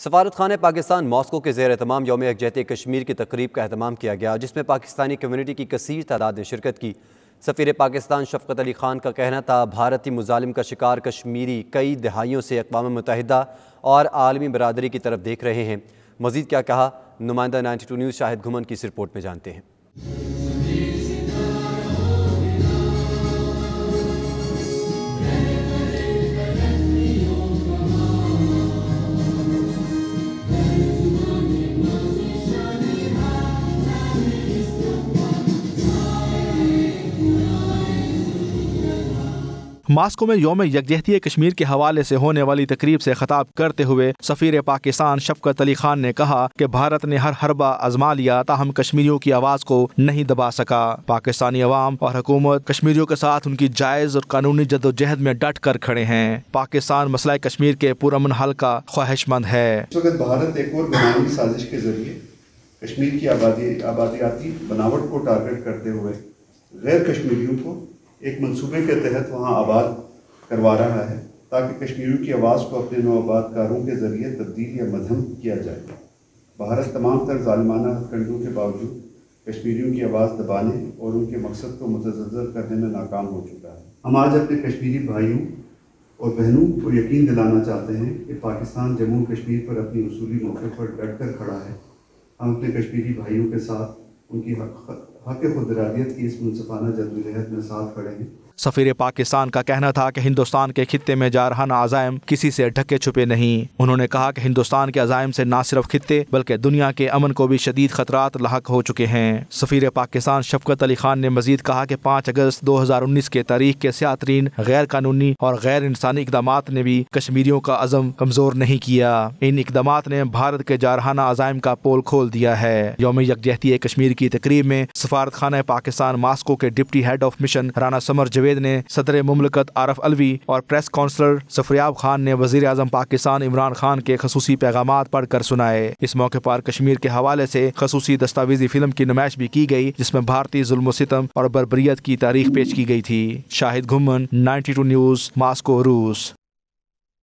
سفارت خانہ پاکستان ماسکو کے زیر اہتمام یوم یکجہتی کشمیر کی تقریب کا اہتمام کیا گیا، جس میں پاکستانی کمیونٹی کی کثیر تعداد نے شرکت کی۔ سفیر پاکستان شفقت علی خان کا کہنا تھا، بھارتی مظالم کا شکار کشمیری کئی دہائیوں سے اقوام متحدہ اور عالمی برادری کی طرف دیکھ رہے ہیں۔ مزید کیا کہا، نمائندہ 92 نیوز شاہد گھمن کی اس رپورٹ میں جانتے ہیں۔ ماسکو میں یوم یکجہتی کشمیر کے حوالے سے ہونے والی تقریب سے خطاب کرتے ہوئے سفیر پاکستان شفقت علی خان نے کہا کہ بھارت نے ہر حربہ آزما لیا تاہم کشمیریوں کی آواز کو نہیں دبا سکا۔ پاکستانی عوام اور حکومت کشمیریوں کے ساتھ ان کی جائز اور قانونی جدوجہد میں ڈٹ کر کھڑے ہیں۔ پاکستان مسئلہ کشمیر کے پرامن حل کا خواہش مند ہے۔ اس وقت بھارت ایک اور بناوٹی سازش کے ذریعے کشمیر کی آبادیاتی بناوٹ کو ٹارگٹ کرتے ہوئے غیر کشمیریوں کو ایک منصوبے کے تحت وہاں آباد کروا رہا ہے تاکہ کشمیریوں کی آواز کو اپنے نوآباد کاروں کے ذریعے تبدیل یا مدھم کیا جائے۔ بھارت تمام تر ظالمانہ ہتھ کنڈوں کے باوجود کشمیریوں کی آواز دبانے اور ان کے مقصد کو متزلزل کرنے میں ناکام ہو چکا ہے۔ ہم آج اپنے کشمیری بھائیوں اور بہنوں کو یقین دلانا چاہتے ہیں کہ پاکستان جموں کشمیر پر اپنی اصولی موقع پر ڈٹ کر کھڑا ہے۔ ہم اپنے کشمیری بھائیوں کے ساتھ ان کی حق خود ارادیت کی اس منصفانہ جدوجہد میں ساتھ کھڑے ہیں۔ سفیر پاکستان کا کہنا تھا کہ ہندوستان کے خطے میں جارحانہ عزائم کسی سے ڈھکے چھپے نہیں۔ انہوں نے کہا کہ ہندوستان کے عزائم سے نہ صرف خطے بلکہ دنیا کے امن کو بھی شدید خطرات لاحق ہو چکے ہیں۔ سفیر پاکستان شفقت علی خان نے مزید کہا کہ 5 اگست 2019 کے تاریخ کے سیاہ ترین غیر قانونی اور غیر انسانی اقدامات نے بھی کشمیریوں کا عزم کمزور نہیں کیا۔ ان اقدامات نے بھارت کے جارحانہ عزائم کا پول کھول دیا ہے۔ یوم یکجہتی کشمیر کی تقریب میں سفارت خانہ پاکستان ماسکو کے deputy head of mission Rana Samar Javed نے صدر مملکت عارف علوی اور پریس کونسلر سفریاب خان نے وزیر اعظم پاکستان عمران خان کے خصوصی پیغامات پڑھ کر سنائے۔ اس موقع پر کشمیر کے حوالے سے خصوصی دستاویزی فلم کی نمائش بھی کی گئی جس میں بھارتی ظلم و ستم اور بربریت کی تاریخ پیش کی گئی تھی۔ شاہد گھمن، 92 نیوز، ماسکو، روس۔